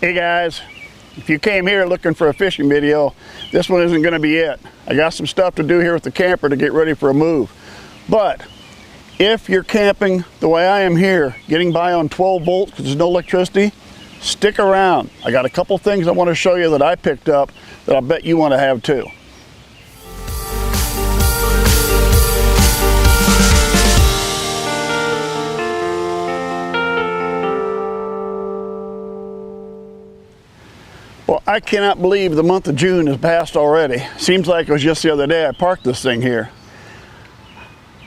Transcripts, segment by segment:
Hey guys, if you came here looking for a fishing video, this one isn't going to be it. I got some stuff to do here with the camper to get ready for a move. But if you're camping the way I am here, getting by on 12 volts because there's no electricity, stick around. I got a couple things I want to show you that I picked up that I bet you want to have too. Well, I cannot believe the month of June has passed already. Seems like it was just the other day I parked this thing here.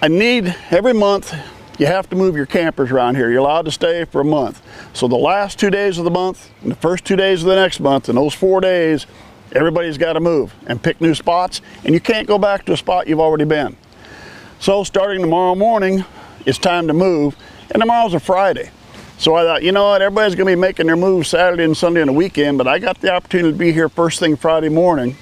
Every month, you have to move your campers around here. You're allowed to stay for a month. So the last 2 days of the month and the first 2 days of the next month, and those 4 days, everybody's got to move and pick new spots, and you can't go back to a spot you've already been. So starting tomorrow morning, it's time to move, and tomorrow's a Friday. So I thought, you know what, everybody's going to be making their moves Saturday and Sunday and the weekend, but I got the opportunity to be here first thing Friday morning,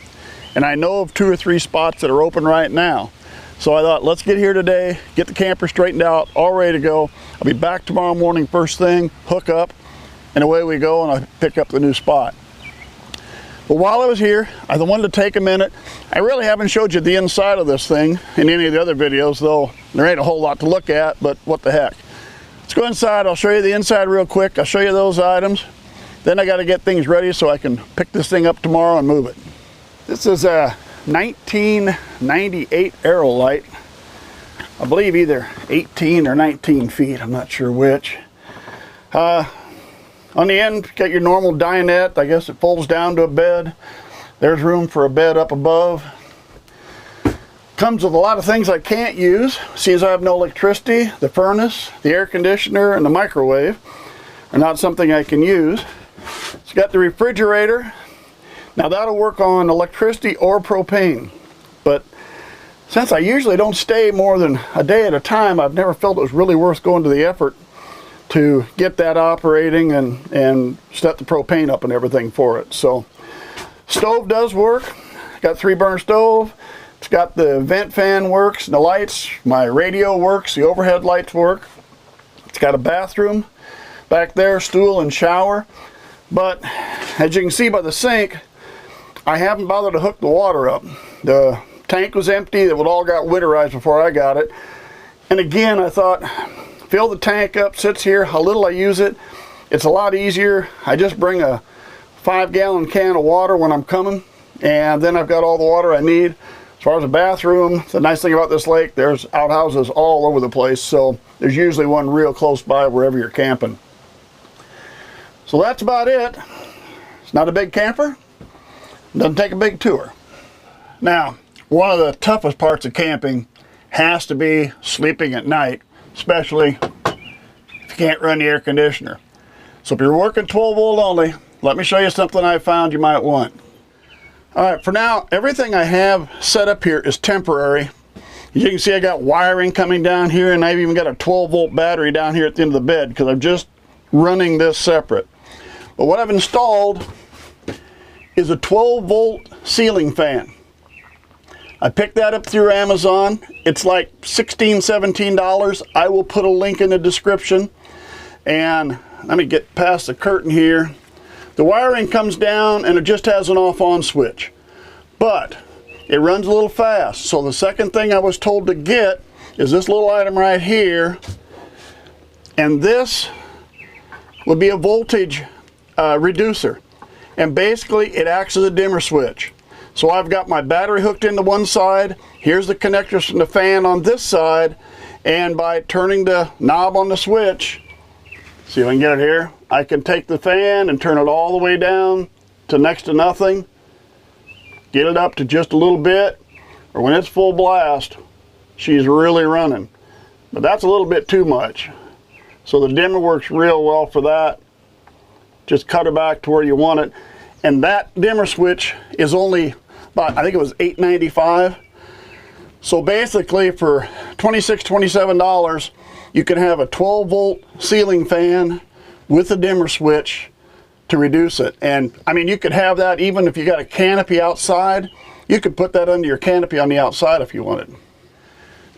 and I know of 2 or 3 spots that are open right now. So I thought, let's get here today, get the camper straightened out, all ready to go. I'll be back tomorrow morning first thing, hook up, and away we go, and I'll pick up the new spot. But while I was here, I wanted to take a minute. I really haven't showed you the inside of this thing in any of the other videos, though there ain't a whole lot to look at, but what the heck. Let's go inside, I'll show you the inside real quick. I'll show you those items. Then I got to get things ready so I can pick this thing up tomorrow and move it. This is a 1998 Aerolite. I believe either 18 or 19 feet, I'm not sure which. On the end, got your normal dinette. I guess it folds down to a bed. There's room for a bed up above. Comes with a lot of things I can't use. See, as I have no electricity, the furnace, the air conditioner, and the microwave are not something I can use. It's got the refrigerator. Now that'll work on electricity or propane. But since I usually don't stay more than a day at a time, I've never felt it was really worth going to the effort to get that operating and set the propane up and everything for it. So, stove does work. Got 3-burner stove. It's got the vent fan works, and the lights, my radio works, the overhead lights work. It's got a bathroom back there, stool and shower. But as you can see by the sink, I haven't bothered to hook the water up. The tank was empty, it all got winterized before I got it. And again, I thought, fill the tank up, sits here, how little I use it. It's a lot easier. I just bring a 5-gallon can of water when I'm coming, and then I've got all the water I need. As far as the bathroom, the nice thing about this lake, there's outhouses all over the place, so there's usually one real close by wherever you're camping. So that's about it. It's not a big camper. Doesn't take a big tour. Now, one of the toughest parts of camping has to be sleeping at night, especially if you can't run the air conditioner. So if you're working 12 volt only, let me show you something I found you might want. Alright, for now, everything I have set up here is temporary. As you can see, I got wiring coming down here, and I've even got a 12 volt battery down here at the end of the bed because I'm just running this separate. But what I've installed is a 12 volt ceiling fan. I picked that up through Amazon. It's like $16, $17. I will put a link in the description. And let me get past the curtain here. The wiring comes down and it just has an off-on switch. But it runs a little fast. So the second thing I was told to get is this little item right here. And this will be a voltage reducer. And basically it acts as a dimmer switch. So I've got my battery hooked into one side. Here's the connectors from the fan on this side. And by turning the knob on the switch, see if I can get it here, I can take the fan and turn it all the way down to next to nothing, get it up to just a little bit, or when it's full blast, she's really running. But that's a little bit too much. So the dimmer works real well for that. Just cut it back to where you want it. And that dimmer switch is only about, I think it was $8.95. So basically for $26, $27, you can have a 12 volt ceiling fan with a dimmer switch to reduce it. And I mean, you could have that even if you got a canopy outside. You could put that under your canopy on the outside if you wanted.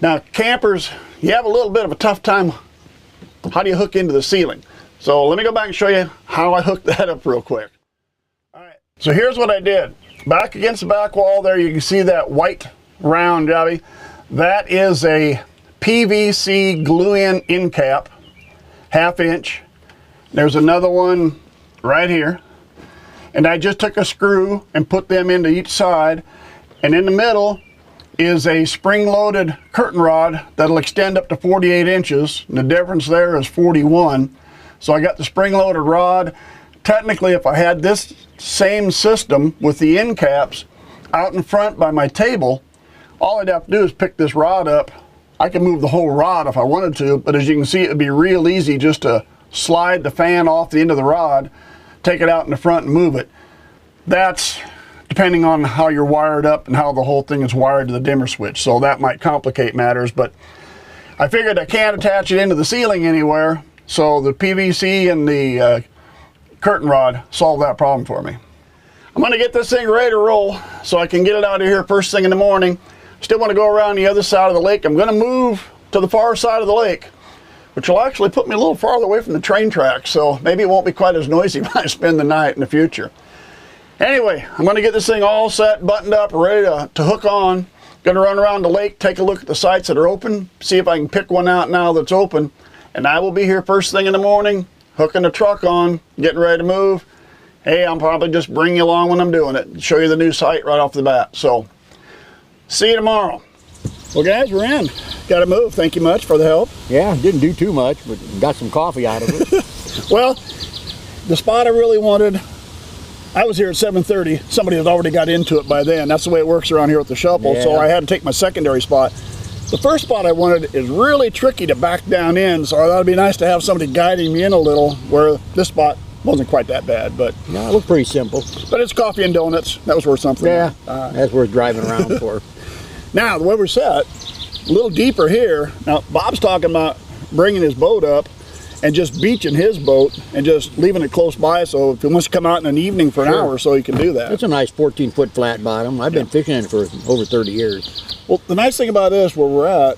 Now campers, you have a little bit of a tough time. How do you hook into the ceiling? So let me go back and show you how I hooked that up real quick. All right, so here's what I did. Back against the back wall there, you can see that white round jobby. That is a PVC glue-in end cap, 1/2 inch. There's another one right here. And I just took a screw and put them into each side. And in the middle is a spring-loaded curtain rod that'll extend up to 48 inches. And the difference there is 41. So I got the spring-loaded rod. Technically, if I had this same system with the end caps out in front by my table, all I'd have to do is pick this rod up. I can move the whole rod if I wanted to, but as you can see, it'd be real easy just to slide the fan off the end of the rod, take it out in the front and move it. That's depending on how you're wired up and how the whole thing is wired to the dimmer switch. So that might complicate matters, but I figured I can't attach it into the ceiling anywhere. So the PVC and the curtain rod solved that problem for me. I'm gonna get this thing ready to roll so I can get it out of here first thing in the morning. Still want to go around the other side of the lake. I'm gonna move to the far side of the lake, which will actually put me a little farther away from the train tracks, so maybe it won't be quite as noisy when I spend the night in the future. Anyway, I'm going to get this thing all set, buttoned up, ready to hook on. Going to run around the lake, take a look at the sites that are open, see if I can pick one out now that's open, and I will be here first thing in the morning, hooking the truck on, getting ready to move. Hey, I'll probably just bring you along when I'm doing it, show you the new site right off the bat. So, see you tomorrow. Well guys, we're in. Got to move. Thank you much for the help. Yeah, didn't do too much, but got some coffee out of it. Well, the spot I really wanted, I was here at 7:30. Somebody had already got into it by then. That's the way it works around here with the shovel. Yeah. So I had to take my secondary spot. The first spot I wanted is really tricky to back down in, so I thought it'd be nice to have somebody guiding me in a little, where this spot wasn't quite that bad. But no, it looked pretty simple. But it's coffee and donuts. That was worth something. Yeah, that's worth driving around for. Now, the way we're set, a little deeper here. Now, Bob's talking about bringing his boat up and just beaching his boat and just leaving it close by, so if he wants to come out in an evening for an hour or so, he can do that. It's a nice 14-foot flat bottom. I've been fishing it for over 30 years. Well, the nice thing about this, where we're at,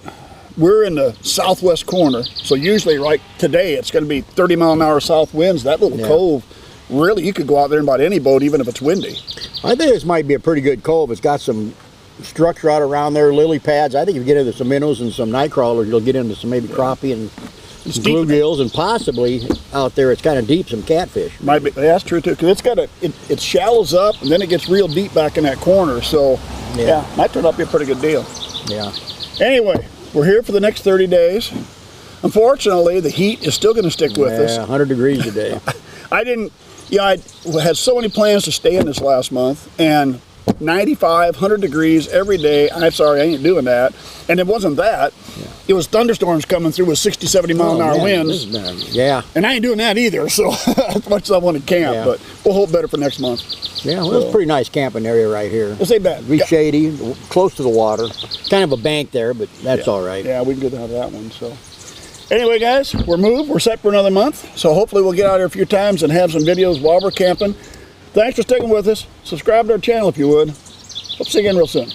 we're in the southwest corner, so usually right today it's going to be 30-mile-an-hour south winds. That little cove, really, you could go out there in about any boat, even if it's windy. I think this might be a pretty good cove. It's got some structure out around there, lily pads. I think if you get into some minnows and some night crawlers, you'll get into some maybe crappie and bluegills, and possibly out there it's kind of deep, some catfish. Might be. That's true too, because it's got it shallows up and then it gets real deep back in that corner. So yeah, might turn out to be a pretty good deal. Yeah. Anyway, we're here for the next 30 days. Unfortunately, the heat is still going to stick with us. 100 degrees a day. I had so many plans to stay in this last month, and 95, 100 degrees every day. I'm sorry, I ain't doing that. And it wasn't that. It was thunderstorms coming through with 60, 70 mile an hour winds. And I ain't doing that either, so as much as I want to camp, but we'll hold better for next month. Yeah, well, it's a pretty nice camping area right here. It's ain't bad. Be shady, close to the water. Kind of a bank there, but that's all right. Yeah, we can get out of that one. So anyway, guys, we're moved. We're set for another month. So hopefully we'll get out here a few times and have some videos while we're camping. Thanks for sticking with us. Subscribe to our channel if you would. Hope to see you again real soon.